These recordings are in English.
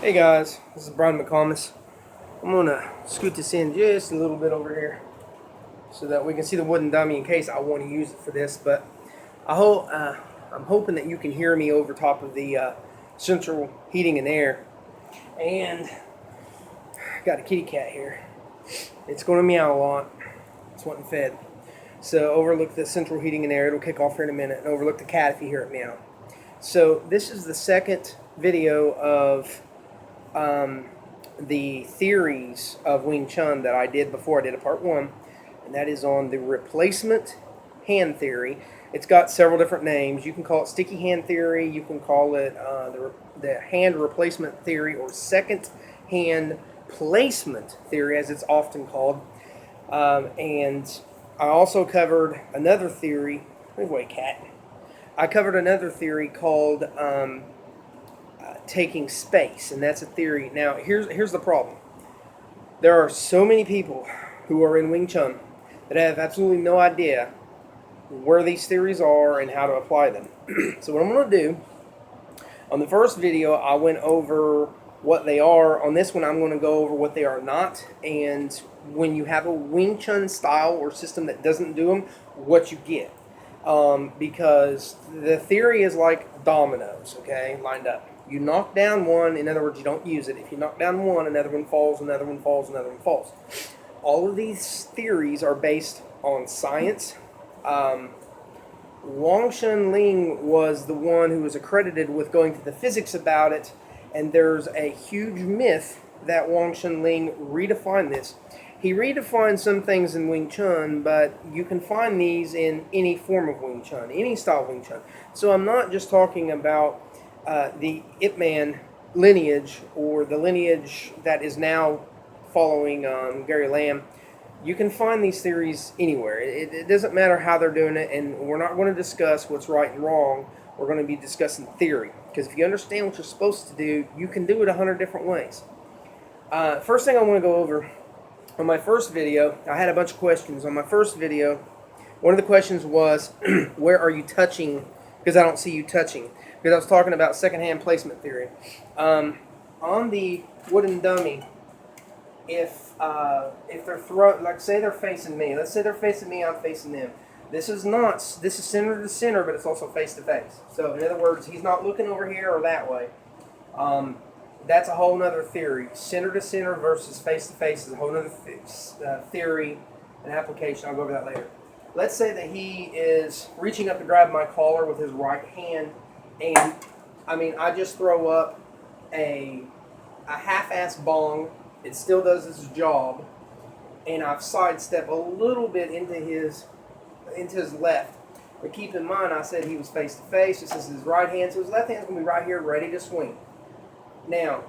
Hey guys, this is Brian McComas. I'm going to scoot this in just a little bit over here so that we can see the wooden dummy in case I want to use it for this. But I'm hoping that you can hear me over top of the central heating and air. And I got a kitty cat here. It's going to meow a lot. It's wanting fed. So overlook the central heating and air. It'll kick off here in a minute. And overlook the cat if you hear it meow. So this is the second video of the theories of Wing Chun that I did before I did a part one, and that is on the replacement hand theory. It's got several different names. You can call it sticky hand theory, you can call it the hand replacement theory, or second hand placement theory as it's often called. And I also covered another theory. Wait, cat. I covered another theory called taking space, and that's a theory. Now, here's the problem. There are so many people who are in Wing Chun that have absolutely no idea where these theories are and how to apply them. So what I'm going to do, on the first video, I went over what they are. On this one, I'm going to go over what they are not, and when you have a Wing Chun style or system that doesn't do them, what you get. Because the theory is like dominoes, okay, lined up. You knock down one, in other words, you don't use it. If you knock down one, another one falls, another one falls, another one falls. All of these theories are based on science. Wang Shun Ling was the one who was accredited with going to the physics about it, and there's a huge myth that Wang Shun Ling redefined this. He redefined some things in Wing Chun, but you can find these in any form of Wing Chun, any style of Wing Chun. So I'm not just talking about the Ip Man lineage, or the lineage that is now following Gary Lamb. You can find these theories anywhere. It doesn't matter how they're doing it, and we're not going to discuss what's right and wrong. We're going to be discussing theory, because if you understand what you're supposed to do, you can do it 100 different ways. First thing I want to go over, on my first video, I had a bunch of questions. On my first video, one of the questions was, where are you touching? Because I don't see you touching. Because I was talking about second-hand placement theory. On the wooden dummy, if they're like, say they're facing me. Let's say they're facing me, I'm facing them. This is center to center, but it's also face to face. So in other words, he's not looking over here or that way. That's a whole other theory. Center to center versus face to face is a whole other theory and application. I'll go over that later. Let's say that he is reaching up to grab my collar with his right hand, and I just throw up a half-ass bong. It still does its job, and I've sidestepped a little bit into his left. But keep in mind, I said he was face to face. This is his right hand, so his left hand's gonna be right here, ready to swing. Now,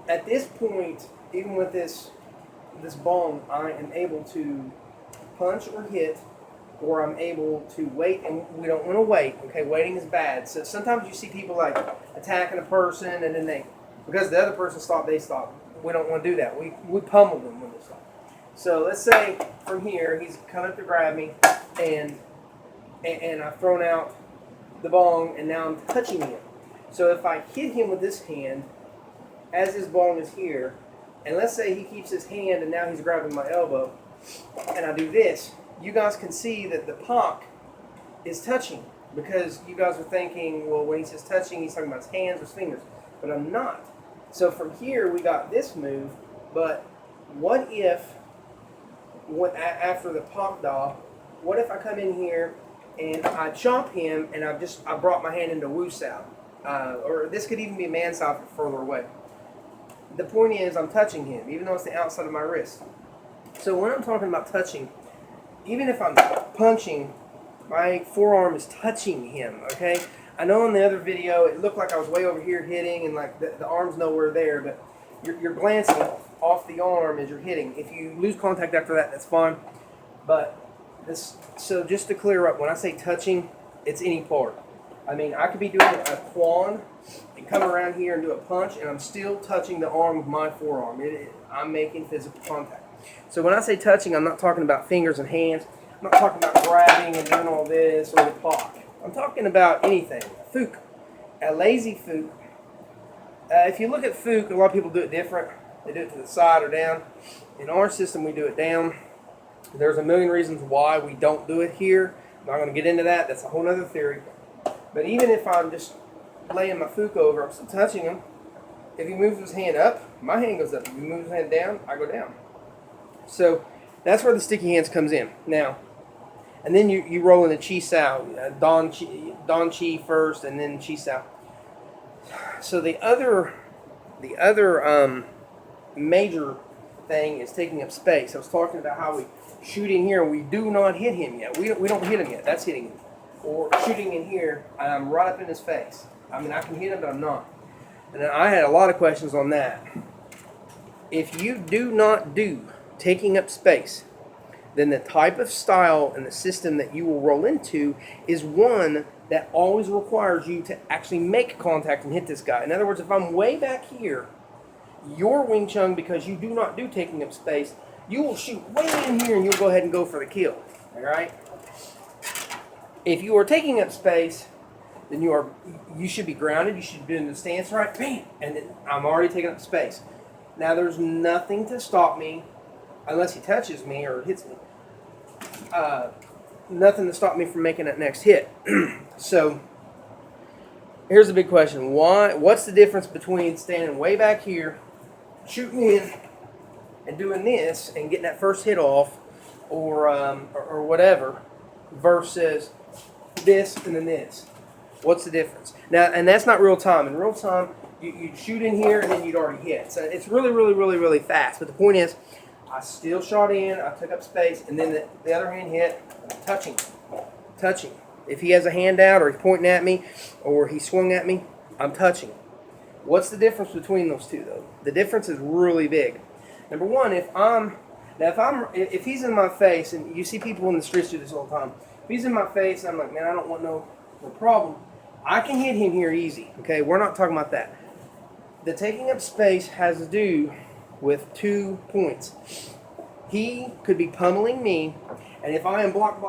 at this point, even with this bong, I am able to punch or hit, or I'm able to wait, and we don't want to wait. Okay, waiting is bad. So sometimes you see people like attacking a person, and then because the other person stopped, they stop. We don't want to do that. We pummel them when they stop. So let's say from here he's coming up to grab me, and I've thrown out the bong, and now I'm touching him. So if I hit him with this hand, as his bong is here, and let's say he keeps his hand and now he's grabbing my elbow, and I do this, you guys can see that the POC is touching, because you guys are thinking, well, when he says touching, he's talking about his hands or his fingers, but I'm not. So from here, we got this move, but what if, after the POC daw, what if I come in here and I chomp him, and I brought my hand into Wu Sao? Or this could even be a man style further away. The point is, I'm touching him, even though it's the outside of my wrist. So when I'm talking about touching, even if I'm punching, my forearm is touching him, okay? I know in the other video, it looked like I was way over here hitting, and like the arm's nowhere there, but you're glancing off the arm as you're hitting. If you lose contact after that, that's fine. But so just to clear up, when I say touching, it's any part. I could be doing a quan and come around here and do a punch, and I'm still touching the arm with my forearm. I'm making physical contact. So when I say touching, I'm not talking about fingers and hands. I'm not talking about grabbing and doing all this or the POC. I'm talking about anything. A fook, a lazy fook, If you look at Fook, a lot of people do it different. They do it to the side or down. In our system, we do it down. There's a million reasons why we don't do it here. I'm not going to get into that. That's a whole other theory. But even if I'm just laying my Fook over, I'm still touching him. If he moves his hand up, my hand goes up. If he moves his hand down, I go down. So that's where the sticky hands comes in. Now, and then you roll in the Chi Sao, Don Chi first, and then Chi Sao. So the other major thing is taking up space. I was talking about how we shoot in here and we do not hit him yet. We don't hit him yet. That's hitting him. Or shooting in here, and I'm right up in his face. I mean, I can hit him, but I'm not. And then I had a lot of questions on that. If you do not do taking up space, then the type of style and the system that you will roll into is one that always requires you to actually make contact and hit this guy. In other words, if I'm way back here, your Wing Chun, because you do not do taking up space, you will shoot way in here and you'll go ahead and go for the kill. All right? If you are taking up space, then you should be grounded. You should be doing the stance right, bam, and then I'm already taking up space. Now there's nothing to stop me, unless he touches me or hits me. Nothing to stop me from making that next hit. So here's the big question: what's the difference between standing way back here, shooting in, and doing this and getting that first hit off, or whatever, versus this and then this? What's the difference? Now, and that's not real time. In real time, you'd shoot in here and then you'd already hit. So it's really, really, really, really fast. But the point is, I still shot in, I took up space, and then the other hand hit, touching. If he has a hand out or he's pointing at me or he swung at me, I'm touching. What's the difference between those two, though? The difference is really big. Number one, if he's in my face, and you see people in the streets do this all the time, if he's in my face, and I'm like, man, I don't want no problem, I can hit him here easy. Okay, we're not talking about that. The taking up space has to do with 2 points. He could be pummeling me, and if I am block,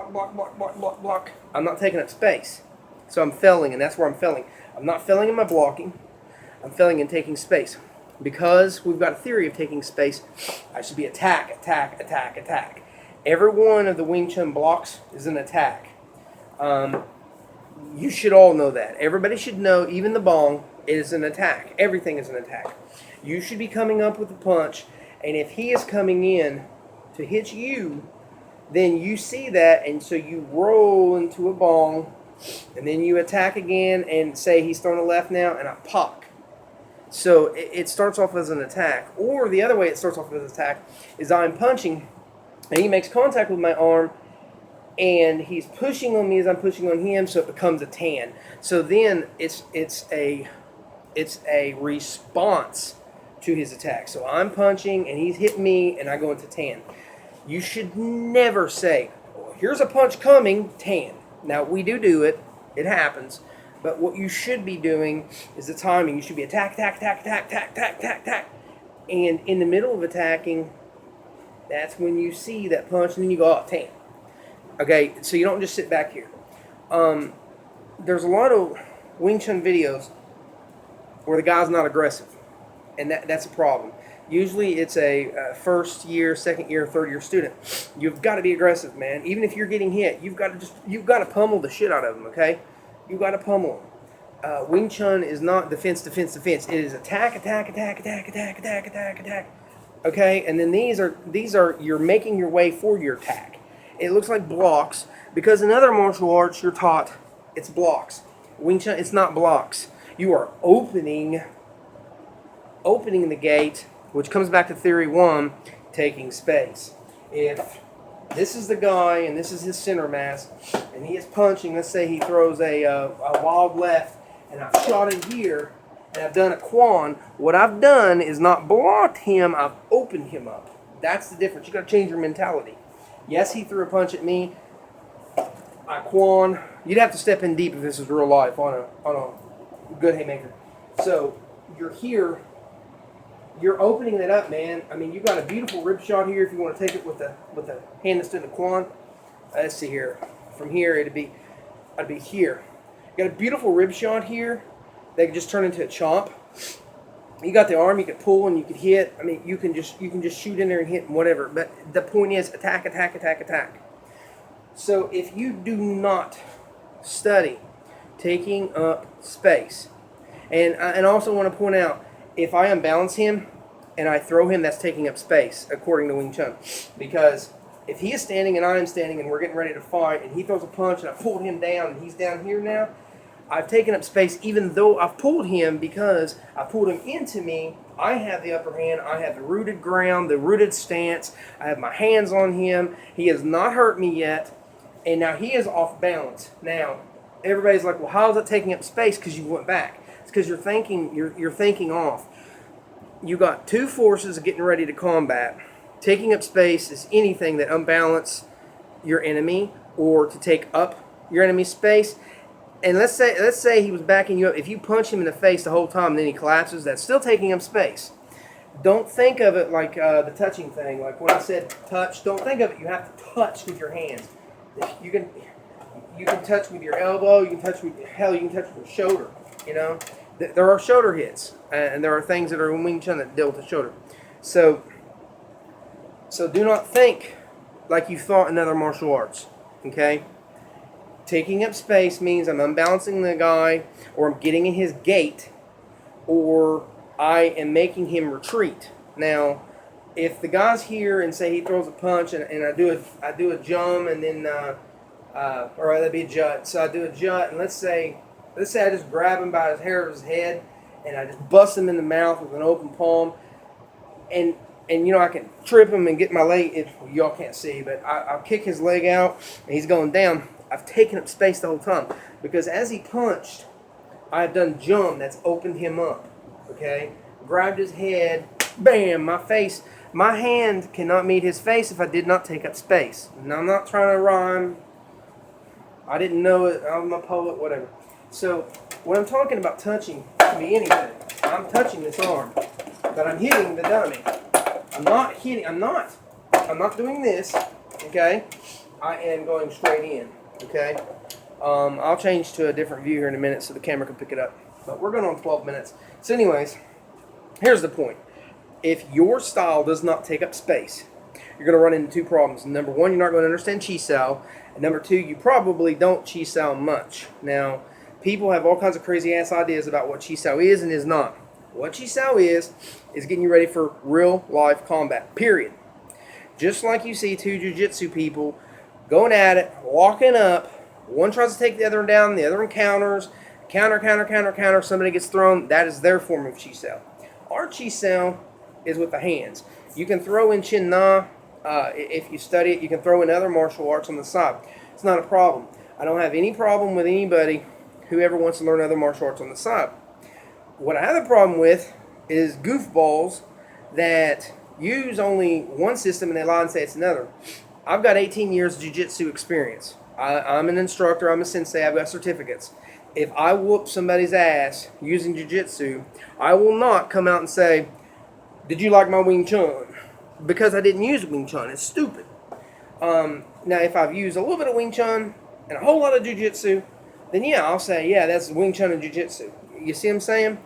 I'm not taking up space. So I'm felling, and that's where I'm felling. I'm not felling in my blocking. I'm felling and taking space. Because we've got a theory of taking space, I should be attack. Every one of the Wing Chun blocks is an attack. You should all know that. Everybody should know, even the bong is an attack. Everything is an attack. You should be coming up with a punch, and if he is coming in to hit you, then you see that, and so you roll into a bong, and then you attack again, and say he's throwing a left now, and I pop. So it starts off as an attack. Or the other way it starts off as an attack is I'm punching, and he makes contact with my arm, and he's pushing on me as I'm pushing on him, so it becomes a tan. So then it's a response to his attack. So I'm punching, and he's hitting me, and I go into tan. You should never say, well, here's a punch coming, tan. Now, we do it. It happens. But what you should be doing is the timing. You should be attack. And in the middle of attacking, that's when you see that punch, and then you go, oh, tan. Okay, so you don't just sit back here. There's a lot of Wing Chun videos where the guy's not aggressive, and that's a problem. Usually it's a first year, second year, third year student. You've got to be aggressive, man. Even if you're getting hit, you've got to pummel the shit out of them. Okay, you've got to pummel them. Wing Chun is not defense. It is attack. Okay, and then these are you're making your way for your attack. It looks like blocks because in other martial arts you're taught it's blocks. Wing Chun, it's not blocks. You are opening the gate, which comes back to theory 1, taking space. If this is the guy and this is his center mass, and he is punching, let's say he throws a wild left, and I've shot it here, and I've done a quan, what I've done is not blocked him, I've opened him up. That's the difference. You got to change your mentality. Yes, he threw a punch at me. I quan. You'd have to step in deep if this is real life on a good haymaker. So you're here. You're opening that up, man. I mean, you got a beautiful rib shot here if you want to take it with the hand that's in the quan. Let's see here. From here, I'd be here. You got a beautiful rib shot here that could just turn into a chomp. You got the arm, you can pull and you can hit. I mean, you can just shoot in there and hit and whatever. But the point is attack, attack, attack, attack. So if you do not study taking up space, and I also want to point out, if I unbalance him and I throw him, that's taking up space according to Wing Chun, because if he is standing and I am standing and we're getting ready to fight and he throws a punch and I pulled him down and he's down here now, I've taken up space even though I've pulled him, because I pulled him into me. I have the upper hand. I have the rooted ground, the rooted stance. I have my hands on him. He has not hurt me yet. And now he is off balance. Now, everybody's like, well, how is it taking up space? Because you went back. It's because you're thinking off. You got two forces getting ready to combat. Taking up space is anything that unbalance your enemy or to take up your enemy's space. And let's say he was backing you up. If you punch him in the face the whole time and then he collapses, that's still taking up space. Don't think of it like the touching thing. Like when I said touch, don't think of it. You have to touch with your hands. You can touch with your elbow. You can touch with you can touch with your shoulder. You know, there are shoulder hits, and there are things that are in Wing Chun that deal with the shoulder. So do not think like you thought in other martial arts. Okay. Taking up space means I'm unbalancing the guy, or I'm getting in his gait, or I am making him retreat. Now, if the guy's here and say he throws a punch and I do a jump and then or that'd be a jut. So I do a jut, and let's say I just grab him by his hair of his head and I just bust him in the mouth with an open palm, and you know, I can trip him and get my leg. Y'all can't see, but I'll kick his leg out and he's going down. I've taken up space the whole time, because as he punched, I've done jump that's opened him up. Okay, grabbed his head, bam, my hand cannot meet his face if I did not take up space. Now, I'm not trying to rhyme. I didn't know it. I'm a poet, whatever. So when I'm talking about touching, it can be anything. I'm touching this arm, but I'm hitting the dummy. I'm not doing this. Okay, I am going straight in. Okay, I'll change to a different view here in a minute so the camera can pick it up. But we're going on 12 minutes. So anyways, here's the point. If your style does not take up space, you're going to run into two problems. Number one, you're not going to understand chi sao. And number two, you probably don't chi sao much. Now, people have all kinds of crazy ass ideas about what chi sao is and is not. What chi sao is getting you ready for real life combat, period. Just like you see two jiu-jitsu people going at it, walking up. One tries to take the other one down, the other one counters. Counter. Somebody gets thrown. That is their form of chi sao. Our chi sao is with the hands. You can throw in Chin Na. If you study it, you can throw in other martial arts on the side. It's not a problem. I don't have any problem with anybody who ever wants to learn other martial arts on the side. What I have a problem with is goofballs that use only one system and they lie and say it's another. I've got 18 years of jiu-jitsu experience. I'm an instructor. I'm a sensei. I've got certificates. If I whoop somebody's ass using jiu-jitsu, I will not come out and say, did you like my Wing Chun? Because I didn't use Wing Chun. It's stupid. Now, if I've used a little bit of Wing Chun and a whole lot of jiu-jitsu, then yeah, I'll say, yeah, that's Wing Chun and jiu-jitsu. You see what I'm saying?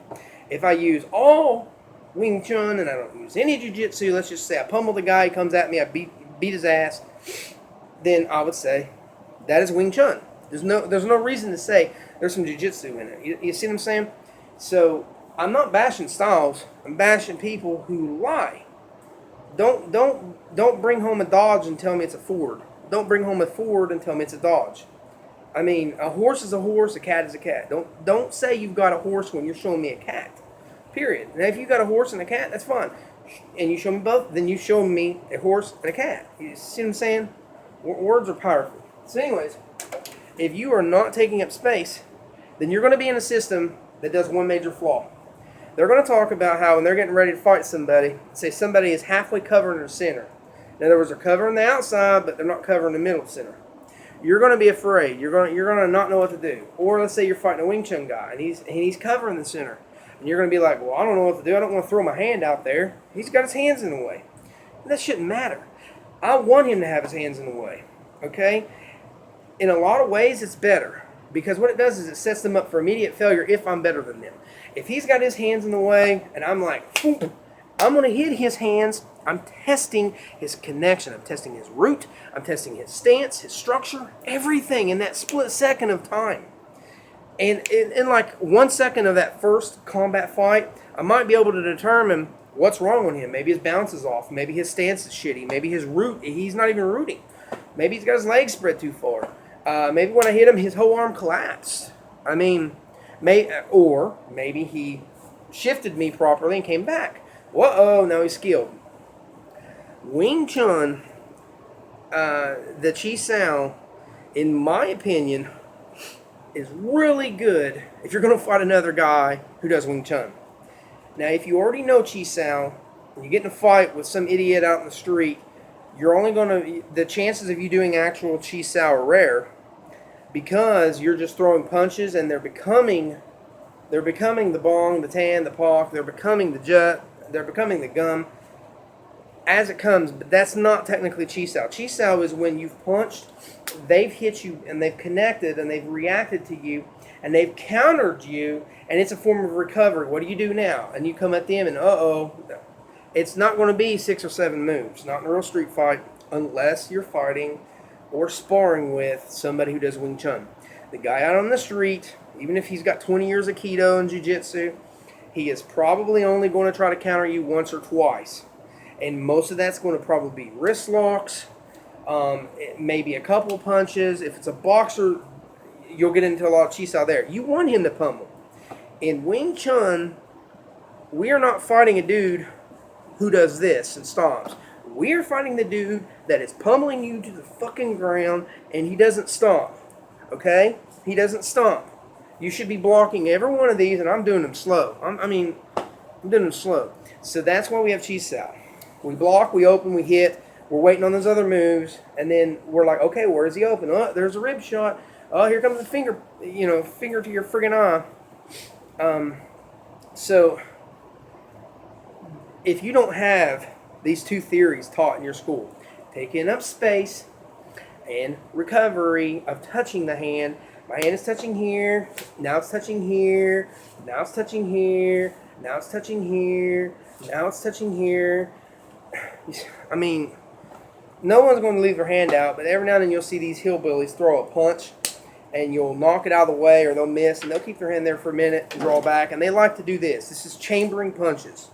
If I use all Wing Chun and I don't use any jiu-jitsu, let's just say I pummel the guy, he comes at me, I beat his ass, then I would say that is Wing Chun. There's no reason to say there's some jiu-jitsu in it. You see what I'm saying? So I'm not bashing styles. I'm bashing people who lie. Don't bring home a Dodge and tell me it's a Ford. Don't bring home a Ford and tell me it's a Dodge. I mean, a horse is a horse, a cat is a cat. Don't say you've got a horse when you're showing me a cat. Period. Now, if you've got a horse and a cat, that's fine. And you show me both, then you show me a horse and a cat. You see what I'm saying? Words are powerful. So anyways, if you are not taking up space, then you're going to be in a system that does one major flaw. They're going to talk about how when they're getting ready to fight somebody, say somebody is halfway covering the center. In other words, they're covering the outside, but they're not covering the middle center. You're going to be afraid. You're going to not know what to do. Or let's say you're fighting a Wing Chun guy, and he's covering the center. And you're going to be like, well, I don't know what to do. I don't want to throw my hand out there. He's got his hands in the way. That shouldn't matter. I want him to have his hands in the way. Okay? In a lot of ways, it's better. because what it does is it sets them up for immediate failure if I'm better than them. If he's got his hands in the way and I'm like, Phoom, I'm going to hit his hands. I'm testing his connection. I'm testing his root. I'm testing his stance, his structure, everything in that split second of time. And in like 1 second of that first combat fight, I might be able to determine what's wrong with him. Maybe his balance is off. Maybe his stance is shitty. Maybe his root, he's not even rooting. Maybe he's got his legs spread too far. Maybe when I hit him, his whole arm collapsed. I mean, or maybe he shifted me properly and came back. Whoa, now he's skilled. Wing Chun, the Chi Sao, in my opinion, is really good if you're going to fight another guy who does Wing Chun. Now, if you already know Chi Sao, and you get in a fight with some idiot out in the street, you're only going to, the chances of you doing actual Chi Sao are rare, because you're just throwing punches and they're becoming the bong, the tan, the pok, they're becoming the jut, they're becoming the gum as it comes, but that's not technically Chi Sao. Chi Sao is when you've punched, they've hit you and they've connected and they've reacted to you and they've countered you, and it's a form of recovery. What do you do now? And you come at them and it's not going to be 6 or 7 moves, not in a real street fight, unless you're fighting or sparring with somebody who does Wing Chun. The guy out on the street, even if he's got 20 years of Keto and Jiu-Jitsu, he is probably only going to try to counter you once or twice. And most of that's going to probably be wrist locks, maybe a couple of punches. If it's a boxer, you'll get into a lot of Chi Sao there. You want him to pummel. In Wing Chun, we are not fighting a dude who does this and stomps. We're fighting the dude that is pummeling you to the fucking ground and he doesn't stomp. Okay? He doesn't stomp. You should be blocking every one of these, and I'm doing them slow. I'm doing them slow. So that's why we have Chi Sao. We block, we open, we hit. We're waiting on those other moves, and then we're like, okay, where is he open? Oh, there's a rib shot. Oh, here comes the finger, finger to your friggin' eye. So if you don't have these two theories taught in your school, taking up space and recovery of touching the hand. My hand is touching here, now it's touching here, now it's touching here, now it's touching here, now it's touching here. I mean, no one's going to leave their hand out, but every now and then you'll see these hillbillies throw a punch and you'll knock it out of the way or they'll miss and they'll keep their hand there for a minute and draw back, and they like to do this. This is chambering punches.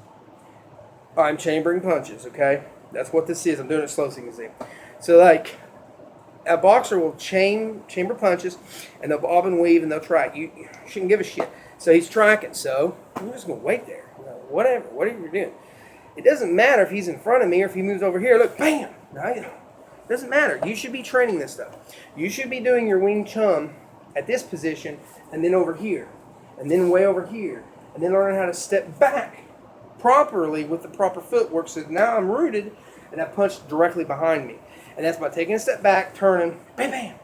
I'm chambering punches, okay? That's what this is. I'm doing it slow so you can see. So, like, a boxer will chamber punches, and they'll bob and weave, and they'll track. You shouldn't give a shit. So he's tracking. So I'm just going to wait there. Whatever you doing. It doesn't matter if he's in front of me or if he moves over here. Look, bam! It doesn't matter. You should be training this stuff. You should be doing your Wing Chun at this position, and then over here, and then way over here, and then learning how to step back properly with the proper footwork, so now I'm rooted and that punch directly behind me. And that's by taking a step back, turning, bam, bam.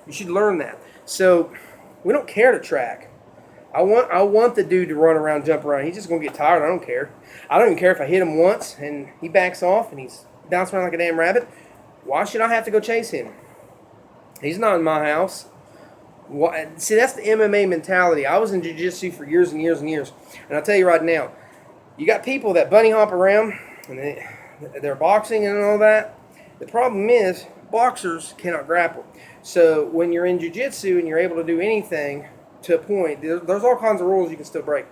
You should learn that. So we don't care to track. I want the dude to run around, jump around. He's just going to get tired. I don't care. I don't even care if I hit him once and he backs off and he's bouncing around like a damn rabbit. Why should I have to go chase him? He's not in my house. See, that's the MMA mentality. I was in jiu-jitsu for years and years and years. And I'll tell you right now, you got people that bunny hop around and they're boxing and all that. The problem is boxers cannot grapple. So when you're in jiu-jitsu and you're able to do anything to a point, there's all kinds of rules you can still break.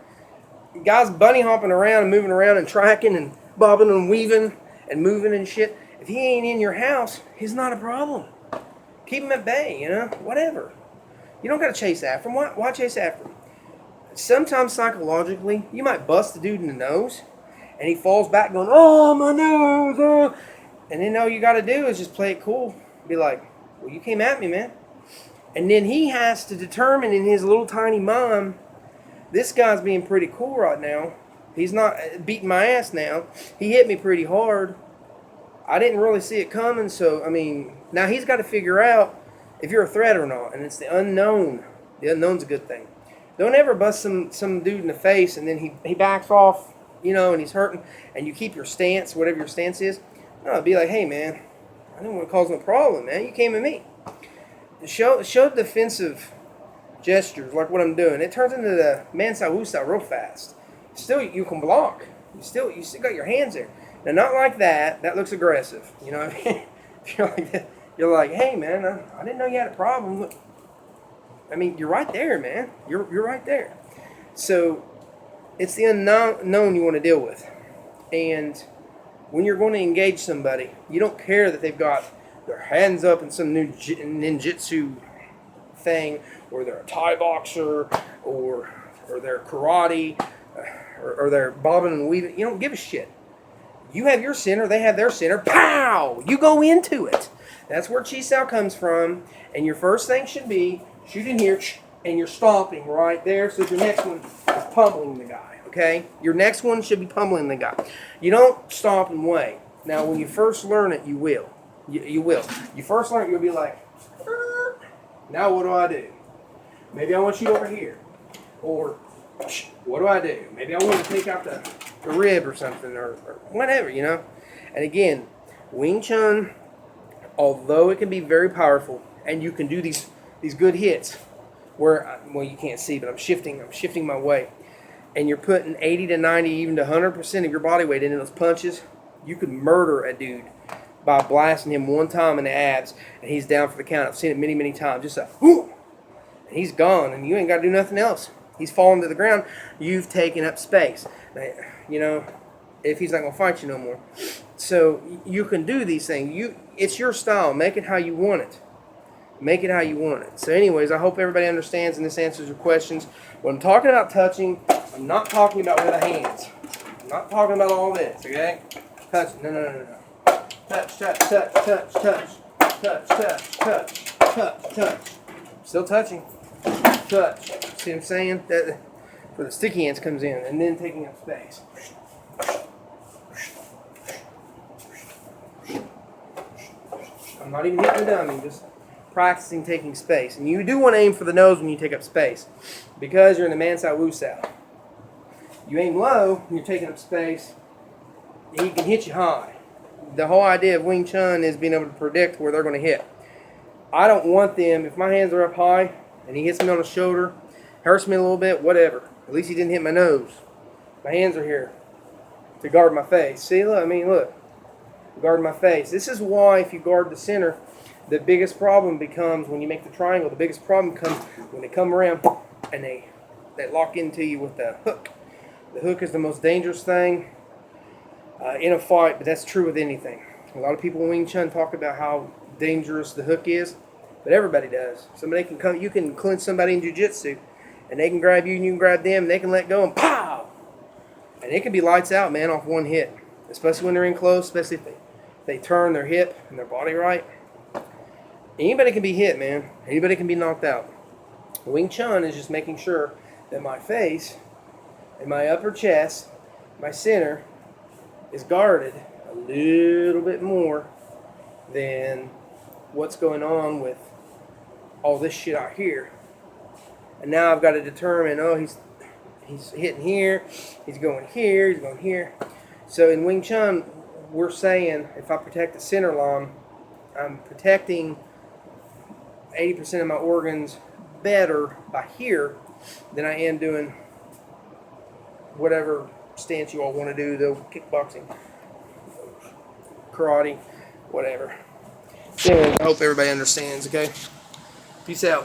Guys bunny hopping around and moving around and tracking and bobbing and weaving and moving and shit. If he ain't in your house, he's not a problem. Keep him at bay, whatever. You don't got to chase after him. Why chase after him? Sometimes psychologically, you might bust the dude in the nose, and he falls back going, oh, my nose, oh. And then all you got to do is just play it cool. Be like, well, you came at me, man. And then he has to determine in his little tiny mind, this guy's being pretty cool right now. He's not beating my ass now. He hit me pretty hard. I didn't really see it coming, so, now he's got to figure out if you're a threat or not, and it's the unknown. The unknown's a good thing. Don't ever bust some dude in the face and then he backs off, and he's hurting, and you keep your stance, whatever your stance is. No, be like, hey, man, I didn't want to cause no problem, man. You came at me. Show defensive gestures like what I'm doing, it turns into the Mansai Wusa real fast. Still, you can block. You still got your hands there. Now, not like that. That looks aggressive. You know what I mean? You're like, hey, man, I didn't know you had a problem. Look, I mean, you're right there, man. You're right there. So it's the unknown you want to deal with. And when you're going to engage somebody, you don't care that they've got their hands up in some new ninjutsu thing, or they're a Thai boxer, or they're karate, or they're bobbing and weaving. You don't give a shit. You have your center, they have their center. Pow! You go into it. That's where Chi Sao comes from. And your first thing should be shooting here, and you're stomping right there. So your next one is pummeling the guy. Okay? Your next one should be pummeling the guy. You don't stomp and wait. Now, when you first learn it, you will. You will. You first learn it, you'll be like, now what do I do? Maybe I want you over here. Or, what do I do? Maybe I want to take out the rib or something, or whatever, you know. And again, Wing Chun, although it can be very powerful, and you can do these good hits where, well, you can't see, but I'm shifting my weight, and you're putting 80 to 90, even to 100% of your body weight into those punches, you could murder a dude by blasting him one time in the abs, and he's down for the count. I've seen it many, many times. Just a whoo, and he's gone, and you ain't got to do nothing else. He's falling to the ground. You've taken up space. You know, if he's not going to fight you no more. So you can do these things. It's your style. Make it how you want it. Make it how you want it. So anyways, I hope everybody understands and this answers your questions. When I'm talking about touching, I'm not talking about with the hands. I'm not talking about all this, okay? Touch. No. Touch. Still touching. Touch. See what I'm saying? That where the sticky hands comes in, and then taking up space. I'm not even hitting the dummy, just practicing taking space. And you do want to aim for the nose when you take up space, because you're in the Mansai Wusa. You aim low when you're taking up space, he can hit you high. The whole idea of Wing Chun is being able to predict where they're going to hit. I don't want them, if my hands are up high and he hits me on the shoulder, hurts me a little bit, whatever. At least he didn't hit my nose. My hands are here to guard my face. See, look, look. Guard my face. This is why if you guard the center, the biggest problem becomes when you make the triangle. The biggest problem comes when they come around and they lock into you with the hook. The hook is the most dangerous thing in a fight, but that's true with anything. A lot of people in Wing Chun talk about how dangerous the hook is, but everybody does. Somebody can come, you can clinch somebody in jiu-jitsu, and they can grab you and you can grab them, and they can let go and pow! And it can be lights out, man, off one hit. Especially when they're in close, especially if they turn their hip and their body right. Anybody can be hit, man. Anybody can be knocked out. Wing Chun is just making sure that my face and my upper chest, my center, is guarded a little bit more than what's going on with all this shit out here. And now I've got to determine, oh, he's hitting here, he's going here, he's going here. So in Wing Chun, we're saying if I protect the center line, I'm protecting 80% of my organs better by here than I am doing whatever stance you all want to do, though, kickboxing, karate, whatever. So I hope everybody understands, okay? Peace out.